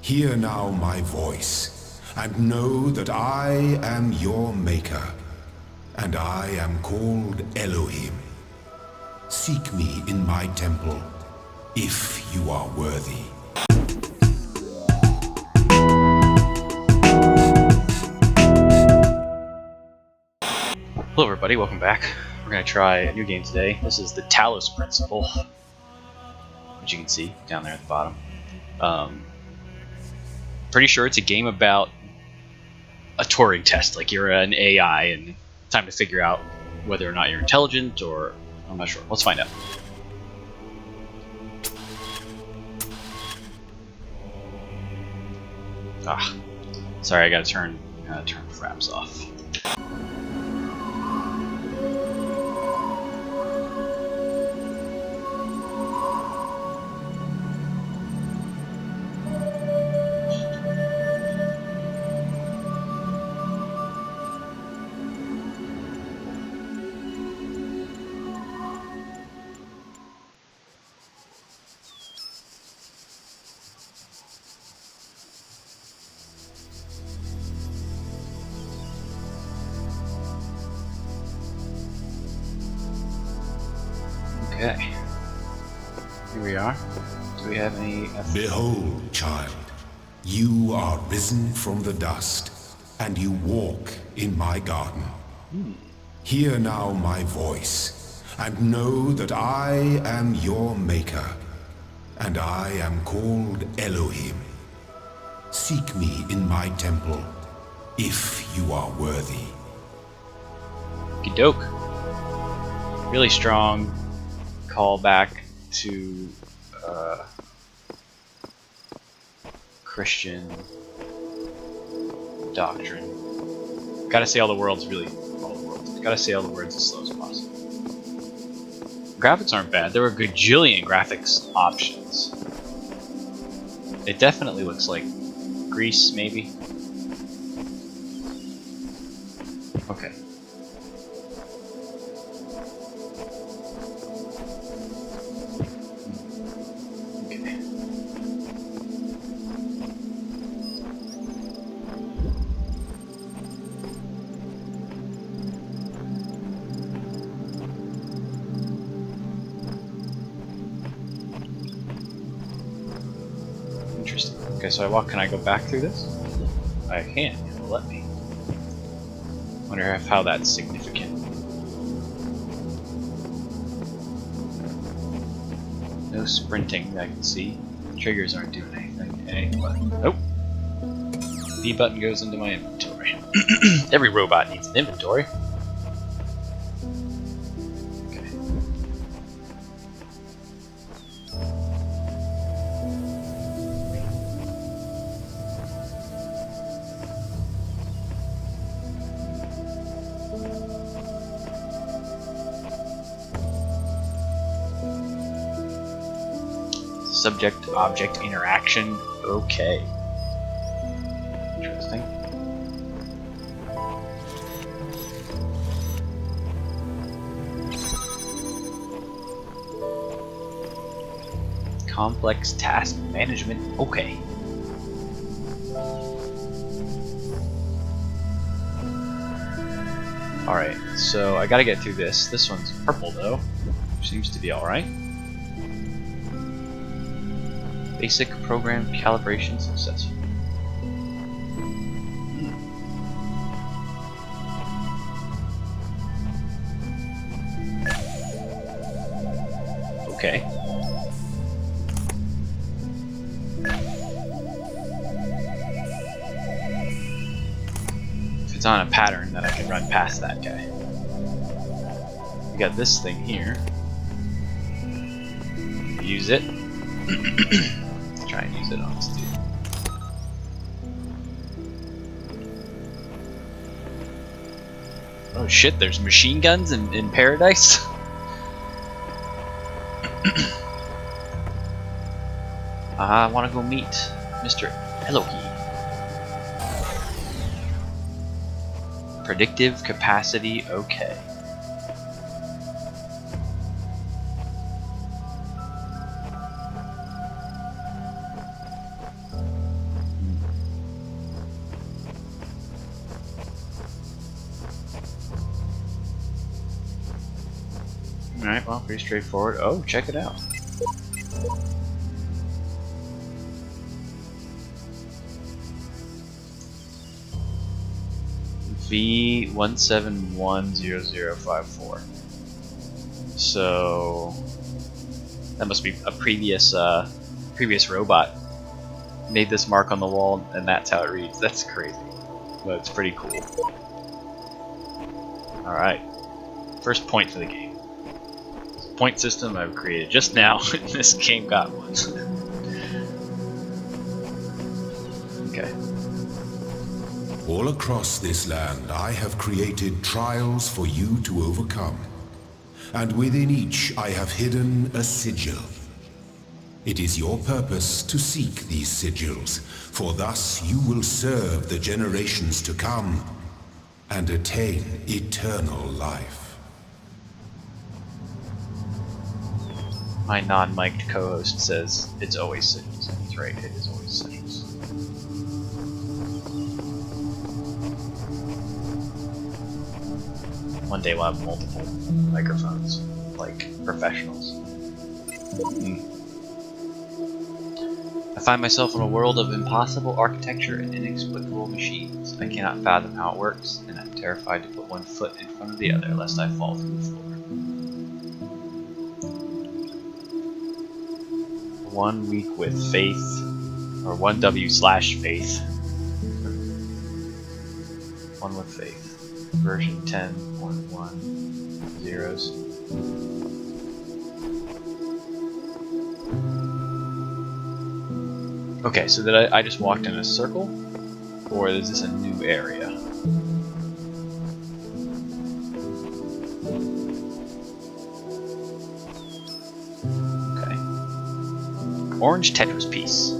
Hear now my voice, and know that I am your maker, and I am called Elohim. Seek me in my temple, if you are worthy. Hello everybody, welcome back. We're going to try a new game today. This is the Talos principle, which you can see down there at the bottom. Pretty sure it's a game about a Turing test, like you're an AI and time to figure out whether or not you're intelligent, or I'm not sure. Let's find out. Sorry, I gotta turn the fraps off. Okay, here we are. Do we have any... Behold, child, you are risen from the dust, and you walk in my garden. Hear now my voice, and know that I am your maker, and I am called Elohim. Seek me in my temple, if you are worthy. Okey doke. Really strong callback to Christian doctrine. Gotta say all the words as slow as possible. Graphics aren't bad. There were a gajillion graphics options. It definitely looks like Greece, maybe. Okay. Interesting. Okay, so can I go back through this? I can. It will let me. Wonder how that's significant. No sprinting that I can see. Triggers aren't doing anything. A button. Nope. B button goes into my inventory. Every robot needs an inventory. Subject-object interaction. Okay. Interesting. Complex task management. Okay. Alright, so I gotta get through this. This one's purple though, which seems to be alright. Basic program calibration successful. Okay. If it's on a pattern, then I can run past that guy. We got this thing here. Use it. Try and use it on this dude. Oh shit, there's machine guns in paradise? I want to go meet Mr. Elohim. Predictive capacity, okay. Alright, well, pretty straightforward. Oh, check it out. V1710054. So that must be a previous robot made this mark on the wall, and that's how it reads. That's crazy, but it's pretty cool. All right, first point for the game. It's a point system I've created just now. This game got one. Okay. All across this land, I have created trials for you to overcome. And within each, I have hidden a sigil. It is your purpose to seek these sigils, for thus you will serve the generations to come and attain eternal life. My non-mic'd co-host says it's always sigils, and he's right, it is always sigils. One day we'll have multiple microphones, like professionals. I find myself in a world of impossible architecture and inexplicable machines. I cannot fathom how it works, and I'm terrified to put one foot in front of the other lest I fall through the floor. 1 week with faith, or 1W/faith. 1 with faith. Version 10.1 zeros. Okay, so did I just walked in a circle? Or is this a new area? Okay. Orange Tetris piece.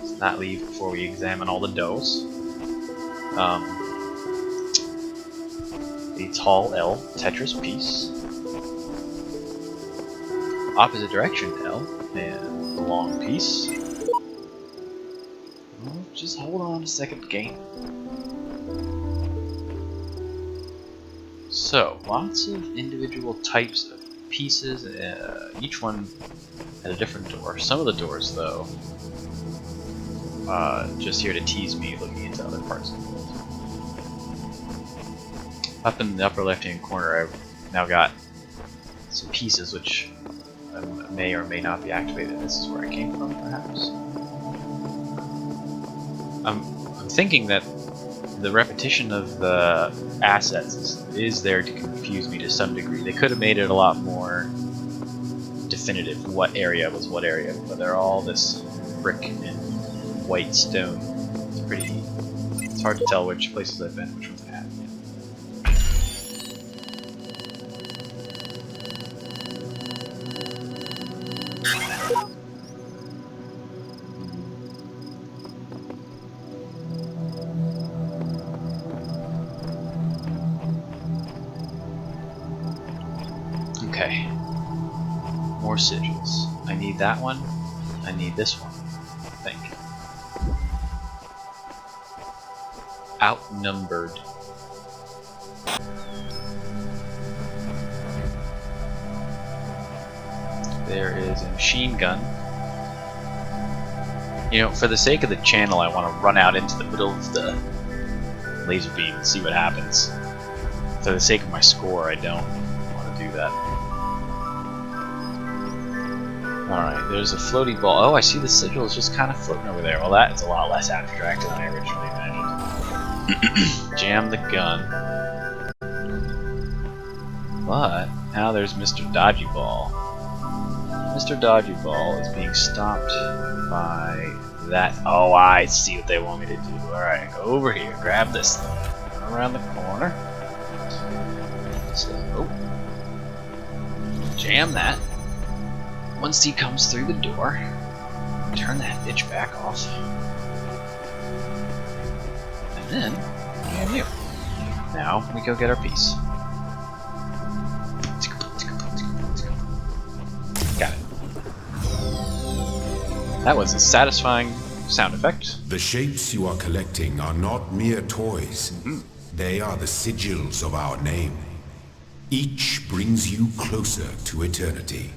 Let's not leave before we examine all the doughs. A tall L Tetris piece. Opposite direction L and a long piece. Well, just hold on a second, game. So, lots of individual types of pieces, each one at a different door. Some of the doors, though, just here to tease me looking into other parts of the world. Up in the upper left-hand corner, I've now got some pieces which may or may not be activated. This is where I came from, perhaps. I'm thinking that the repetition of the assets is there to confuse me to some degree. They could have made it a lot more definitive what area was what area, but they're all this brick and white stone. It's hard to tell which places I've been, which ones I haven't. Okay. More sigils. I need that one. I need this one. I think. Outnumbered. There is a machine gun. You know, for the sake of the channel, I want to run out into the middle of the laser beam and see what happens. For the sake of my score, I don't want to do that. Alright, there's a floaty ball. Oh, I see the sigil is just kind of floating over there. Well, that's a lot less abstract than I originally imagined. Jam the gun. But, now there's Mr. Dodgy Ball. Mr. Dodgy Ball is being stopped by that. Oh, I see what they want me to do. Alright, go over here, grab this thing. Run around the corner. So, jam that. Once he comes through the door, turn that bitch back off. And then, jam you. Now, we go get our piece. Got it. That was a satisfying sound effect. The shapes you are collecting are not mere toys. They are the sigils of our name. Each brings you closer to eternity.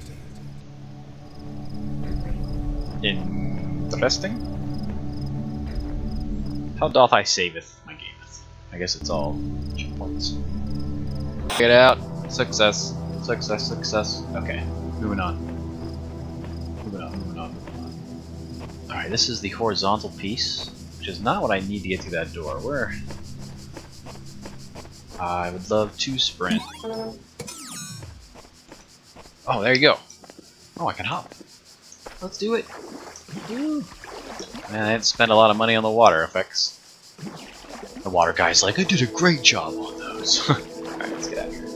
Interesting. How doth I saveth my gameth? I guess it's all checkpoints. Get out. Success. Success, success. Okay, moving on. Moving on, moving on, moving on. Alright, this is the horizontal piece, which is not what I need to get through that door. Where? I would love to sprint. Oh, there you go. Oh, I can hop. Let's do it. Woo. Man, I didn't spend a lot of money on the water effects. The water guy's like, I did a great job on those. Alright, let's get out of here.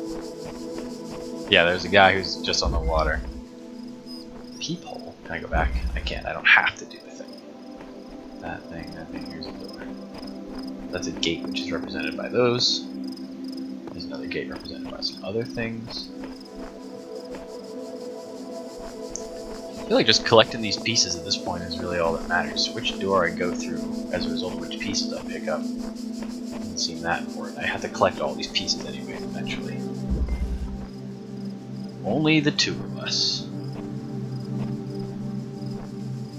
Yeah, there's a guy who's just on the water. Peephole. Can I go back? I can't. I don't have to do the thing. That thing, here's a door. That's a gate which is represented by those. There's another gate represented by some other things. I feel like just collecting these pieces at this point is really all that matters. Which door I go through as a result of which pieces I pick up. Doesn't seem that important. I have to collect all these pieces anyway, eventually. Only the two of us.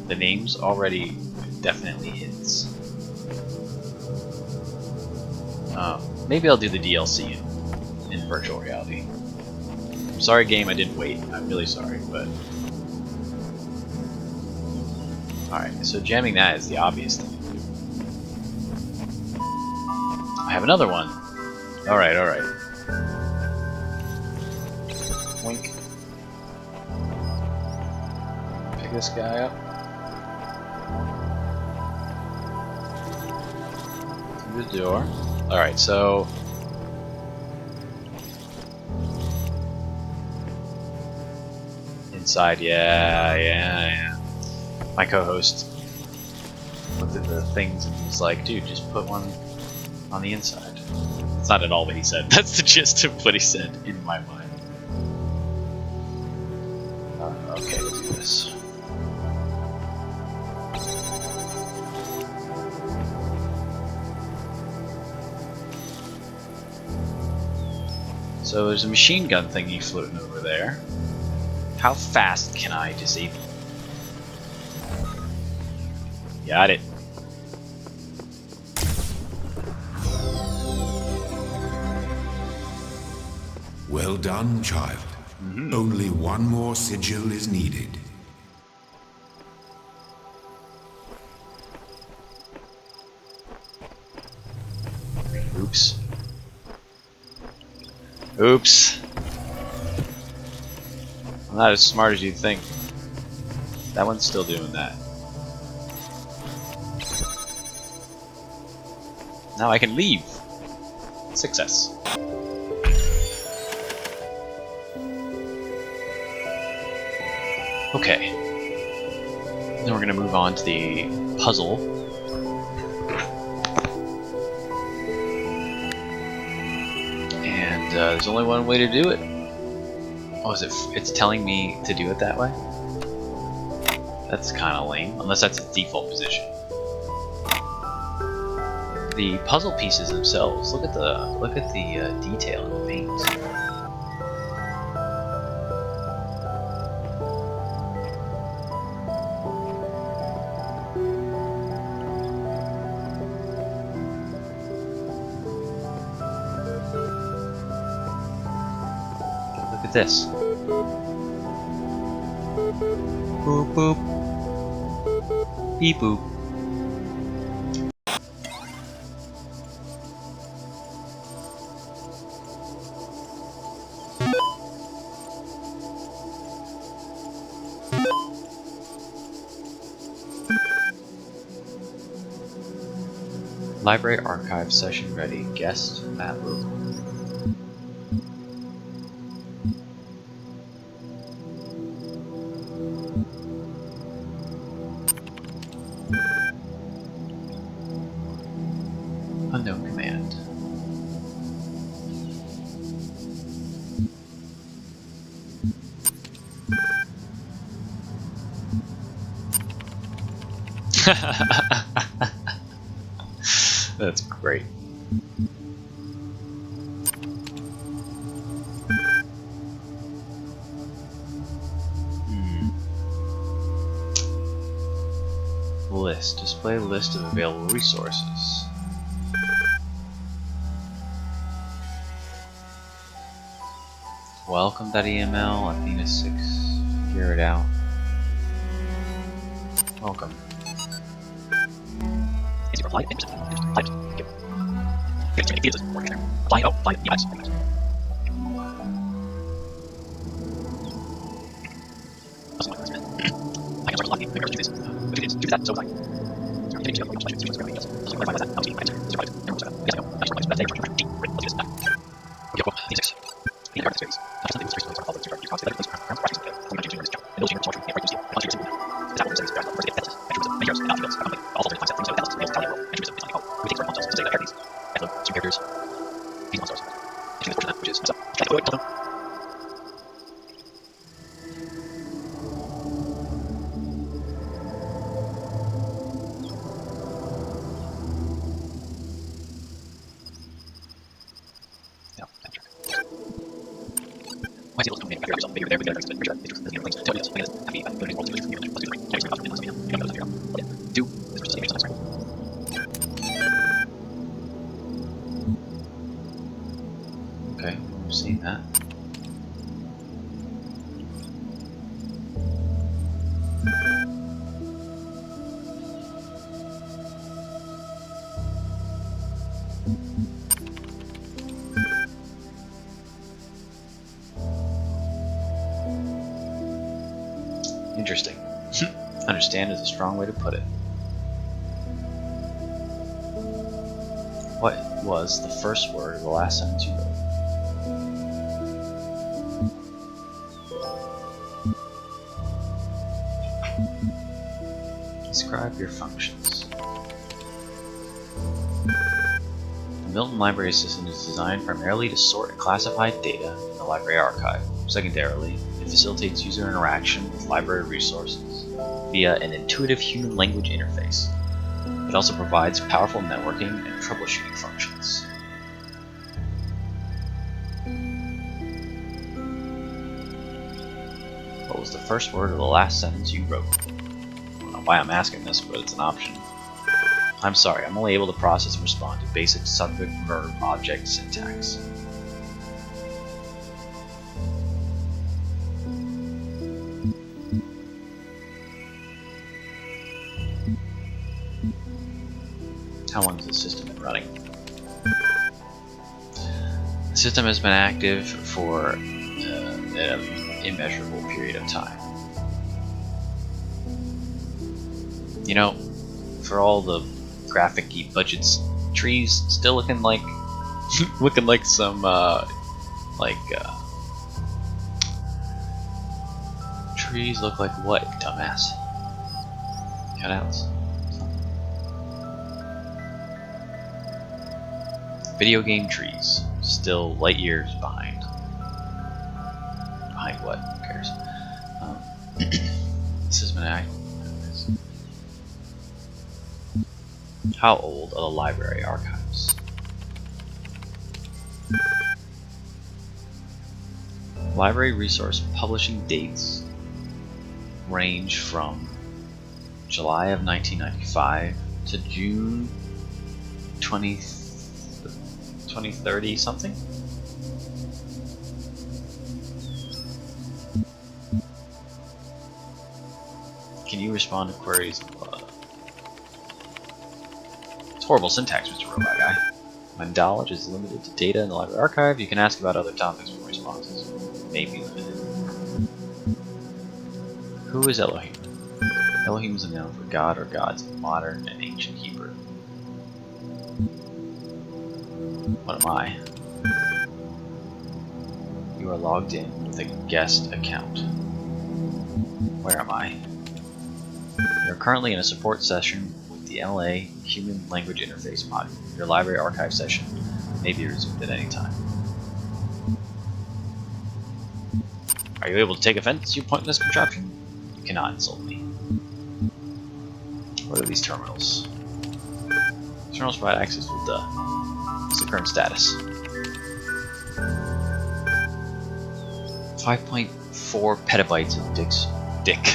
The names already definitely hints. Maybe I'll do the DLC in virtual reality. I'm sorry, game, I didn't wait. I'm really sorry, but... Alright, so jamming that is the obvious thing to do. I have another one. Alright, alright. Wink. Pick this guy up. Through the door. Alright, so... Inside, yeah. My co-host looked at the things and was like, dude, just put one on the inside. That's not at all what he said. That's the gist of what he said in my mind. Okay, let's do this. So there's a machine gun thingy floating over there. How fast can I disable? Got it. Well done, child. Only one more sigil is needed. Oops. Oops. I'm not as smart as you'd think. That one's still doing that. Now I can leave. Success. Okay. Then we're gonna move on to the puzzle. And there's only one way to do it. Oh, is it? It's telling me to do it that way? That's kind of lame. Unless that's its default position. The puzzle pieces themselves. Look at the detail in the veins. Look at this. Boop boop. Beep boop. Library archive session ready. Guest Matt Logan. Unknown command. That's great. List. Display list of available resources. Welcome.eml, Athena 6. Figure it out. Welcome. Okay, we've seen that. Interesting. Understand is a strong way to put it. What was the first word of the last sentence you wrote? Describe your functions. The Milton Library System is designed primarily to sort and classify data in the library archive. Secondarily, it facilitates user interaction with library resources via an intuitive human language interface. It also provides powerful networking and troubleshooting functions. What was the first word of the last sentence you wrote? I don't know why I'm asking this, but it's an option. I'm sorry, I'm only able to process and respond to basic subject-verb-object syntax. How long has the system been running? The system has been active for an immeasurable period of time. You know, for all the graphic-y budgets, trees still looking like some trees look like what, dumbass? Cutouts. Video game trees, still light years behind. Behind what? Who cares? This has been How old are the library archives? Library resource publishing dates range from July of 1995 to June 2030 something? Can you respond to queries? It's horrible syntax, Mr. Robot Guy. My knowledge is limited to data in the library archive. You can ask about other topics for responses. May be limited. Who is Elohim? Elohim is a noun for God or gods in modern and ancient Hebrew. What am I? You are logged in with a guest account. Where am I? You are currently in a support session with the LA Human Language Interface module. Your library archive session may be resumed at any time. Are you able to take offense, you pointless contraption? You cannot insult me. What are these terminals? Terminals provide access with the... What's the current status? 5.4 petabytes of dick.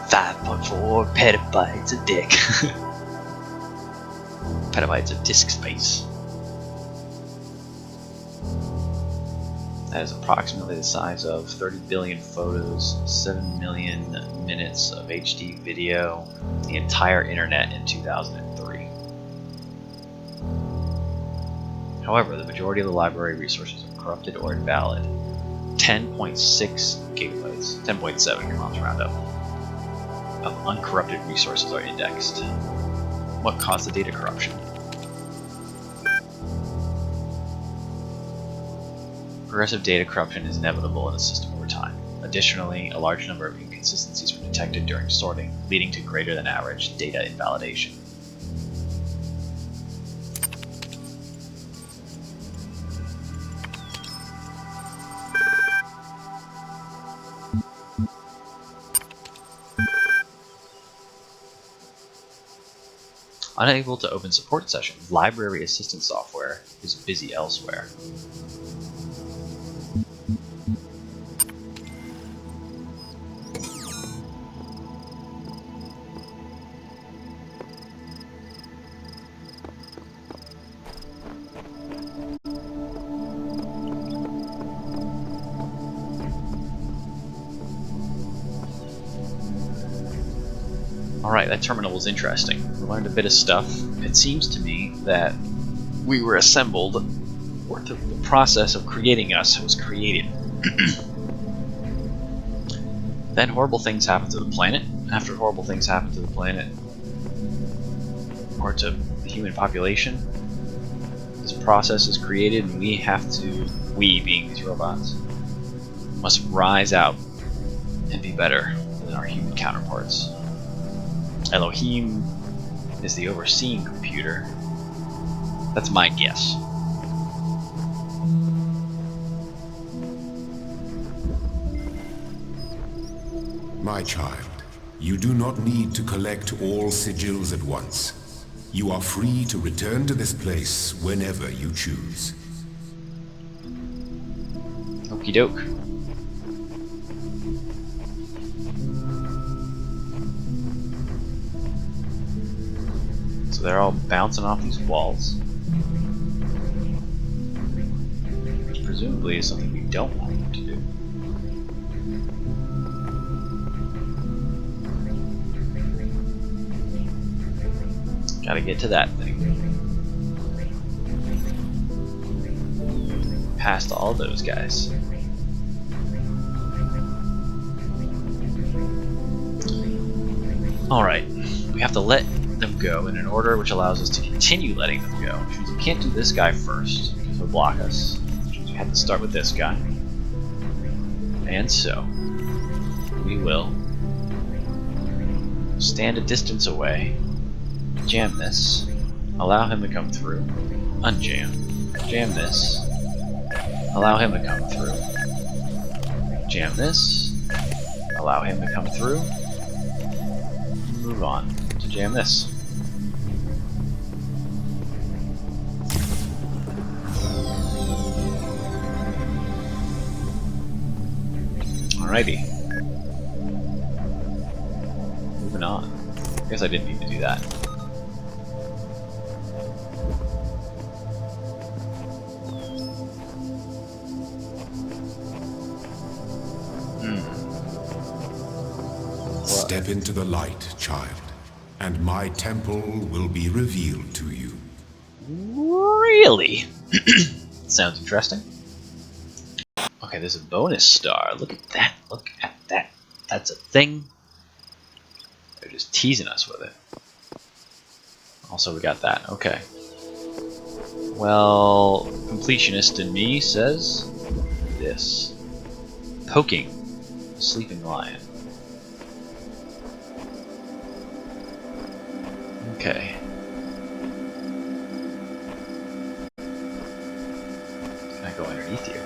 5.4 petabytes of dick. Petabytes of disk space. That is approximately the size of 30 billion photos, 7 million minutes of HD video, the entire internet in 2003. However, the majority of the library resources are corrupted or invalid. 10.6 gigabytes, 10.7, come on, let's round up, of uncorrupted resources are indexed. What caused the data corruption? Progressive data corruption is inevitable in a system over time. Additionally, a large number of inconsistencies were detected during sorting, leading to greater than average data invalidation. Unable to open support sessions, library assistant software is busy elsewhere. Alright, that terminal was interesting. We learned a bit of stuff. It seems to me that we were assembled, or the process of creating us was created. Then horrible things happened to the planet. After horrible things happened to the planet, or to the human population, this process is created and we have to, we being these robots, must rise out and be better than our human counterparts. Elohim is the overseeing computer. That's my guess. My child, you do not need to collect all sigils at once. You are free to return to this place whenever you choose. Okie doke. So they're all bouncing off these walls. Which presumably is something we don't want them to do. Gotta get to that thing. Past all those guys. Alright, we have to let them go in an order which allows us to continue letting them go. Which means we can't do this guy first, because he'll block us. Which means we have to start with this guy. And so, we will stand a distance away, jam this, allow him to come through, unjam, jam this, allow him to come through, jam this, allow him to come through, move on to jam this. Alrighty. Moving on. I guess I didn't need to do that. Step into the light, child, and my temple will be revealed to you. Really? Sounds interesting. Okay, there's a bonus star. Look at that. Look at that. That's a thing. They're just teasing us with it. Also, we got that. Okay. Well, completionist in me says this. Poking a sleeping lion. Okay. Can I go underneath you?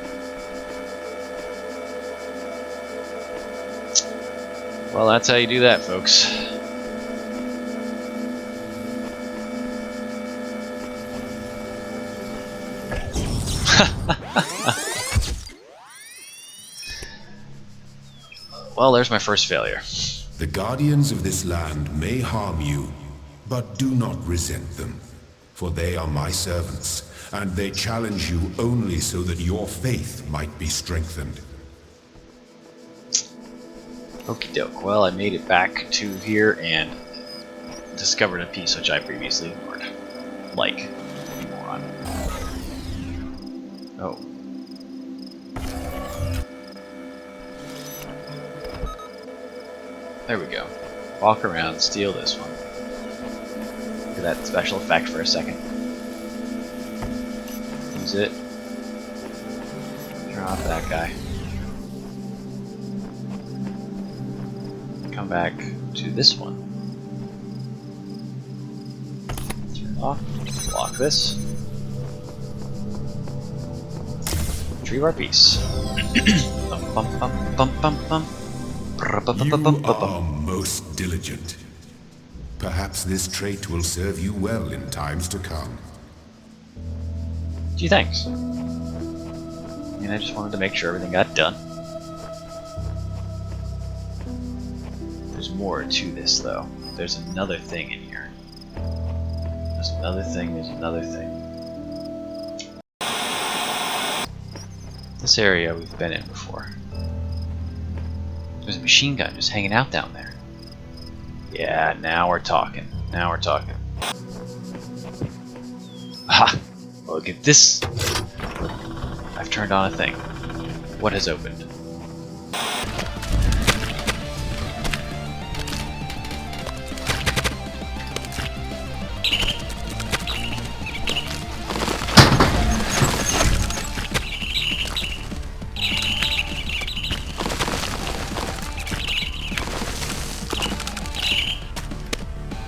Well, that's how you do that, folks. Well, there's my first failure. The guardians of this land may harm you, but do not resent them, for they are my servants, and they challenge you only so that your faith might be strengthened. Okie doke. Well, I made it back to here and discovered a piece which I previously ignored. Like, you moron. Oh. There we go. Walk around, steal this one. Look at that special effect for a second. Use it. Turn off that guy. Come back to this one. Turn it off. Lock this. Retrieve our piece. Bum, bum, bum, bum, bum, bum. You are most diligent. Perhaps this trait will serve you well in times to come. Gee, thanks. I mean, I just wanted to make sure everything got done. There's more to this, though. There's another thing in here. There's another thing, there's another thing. This area we've been in before. There's a machine gun just hanging out down there. Yeah, now we're talking. Now we're talking. Ha! Look at this! I've turned on a thing. What has opened?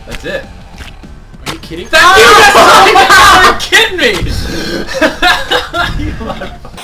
That's it. Are you kidding? Thank you! Are you kidding me? You motherfucker.